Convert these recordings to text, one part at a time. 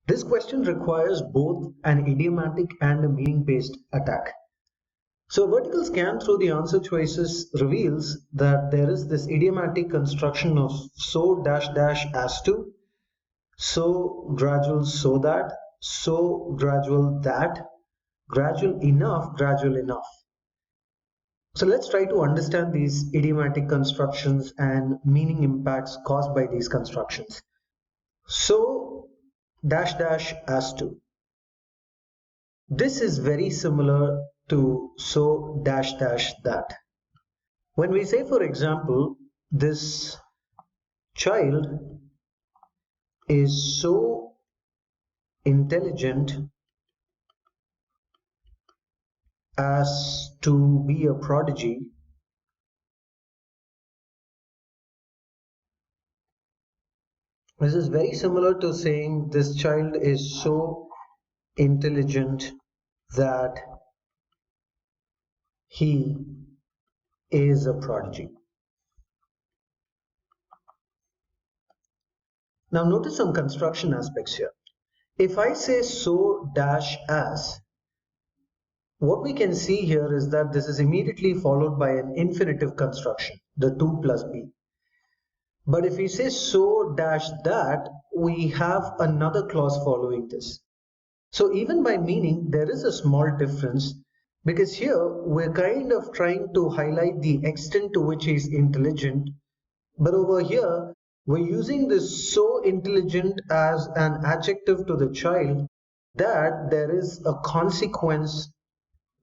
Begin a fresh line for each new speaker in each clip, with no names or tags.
This question requires both an idiomatic and a meaning-based attack. So a vertical scan through the answer choices reveals that there is this idiomatic construction of so dash dash as to, so gradual so that, so gradual that, gradual enough, gradual enough. So let's try to understand these idiomatic constructions and meaning impacts caused by these constructions. So dash dash as to. This is very similar to so dash dash that. When we say, for example, this child is so intelligent as to be a prodigy, this is very similar to saying this child is so intelligent that he is a prodigy. Now notice some construction aspects here. If I say so dash as, what we can see here is that this is immediately followed by an infinitive construction, the to plus be. But if we say so dash that, we have another clause following this. So even by meaning, there is a small difference, because here we're kind of trying to highlight the extent to which he's intelligent, but over here we're using this so intelligent as an adjective to the child that there is a consequence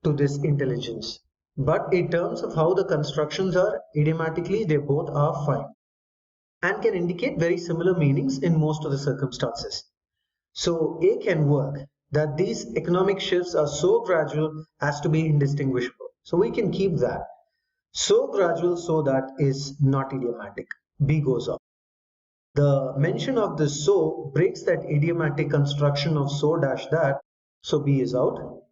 to this intelligence. But in terms of how the constructions are, idiomatically they both are fine and can indicate very similar meanings in most of the circumstances. So A can work, that these economic shifts are so gradual as to be indistinguishable. So we can keep that. So gradual so that is not idiomatic. B goes off. The mention of the so breaks that idiomatic construction of so dash that, so B is out.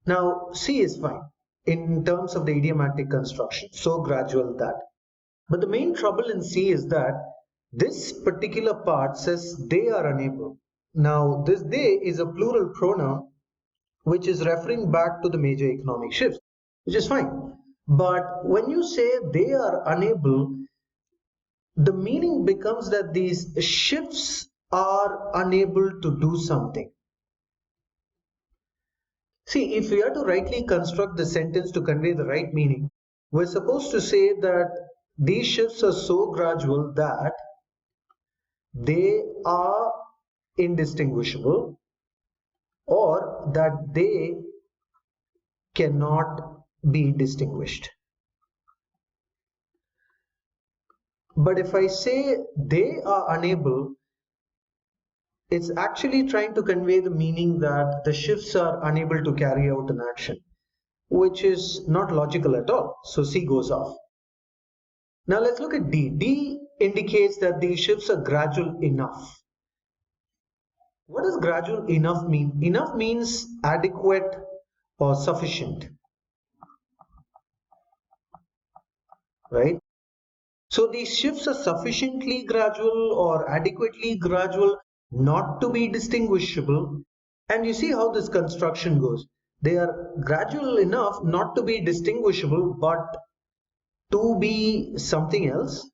Now C is fine in terms of the idiomatic construction, so gradual that. But the main trouble in C is that this particular part says they are unable. Now this they is a plural pronoun which is referring back to the major economic shifts, which is fine. But when you say they are unable, the meaning becomes that these shifts are unable to do something. See, if we are to rightly construct the sentence to convey the right meaning, we're supposed to say that these shifts are so gradual that they are indistinguishable, or that they cannot be distinguished. But if I say they are unable, it's actually trying to convey the meaning that the shifts are unable to carry out an action, which is not logical at all. So C goes off. Now let's look at D. D indicates that these shifts are gradual enough. What does gradual enough mean? Enough means adequate or sufficient, right? So these shifts are sufficiently gradual or adequately gradual not to be distinguishable. And you see how this construction goes. They are gradual enough not to be distinguishable, but to be something else.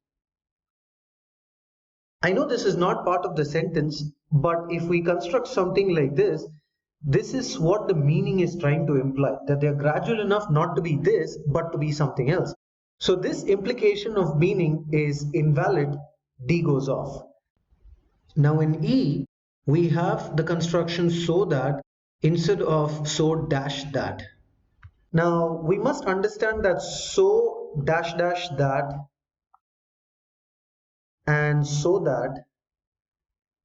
I know this is not part of the sentence, but if we construct something like this is what the meaning is trying to imply, that they are gradual enough not to be this, but to be something else. So this implication of meaning is invalid. D goes off. Now in E, we have the construction so that instead of so dash that. Now we must understand that so dash dash that and so that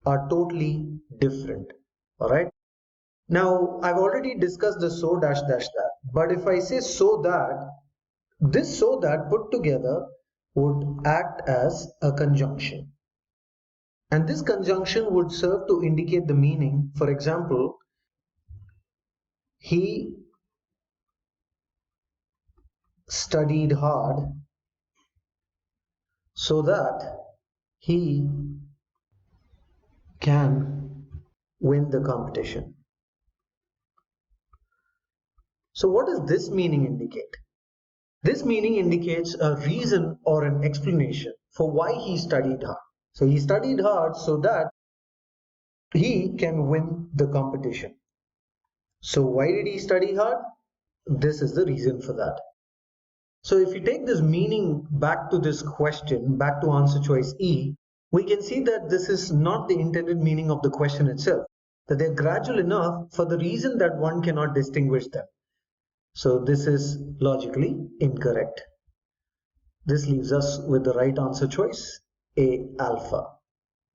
are totally different. All right. Now I've already discussed the so dash dash that, but if I say so that, this so that put together would act as a conjunction. And this conjunction would serve to indicate the meaning. For example, he studied hard so that he can win the competition. So what does this meaning indicate? This meaning indicates a reason or an explanation for why he studied hard. So he studied hard so that he can win the competition. So why did he study hard? This is the reason for that. So if you take this meaning back to this question, back to answer choice E, we can see that this is not the intended meaning of the question itself, that they're gradual enough for the reason that one cannot distinguish them. So this is logically incorrect. This leaves us with the right answer choice, A, alpha.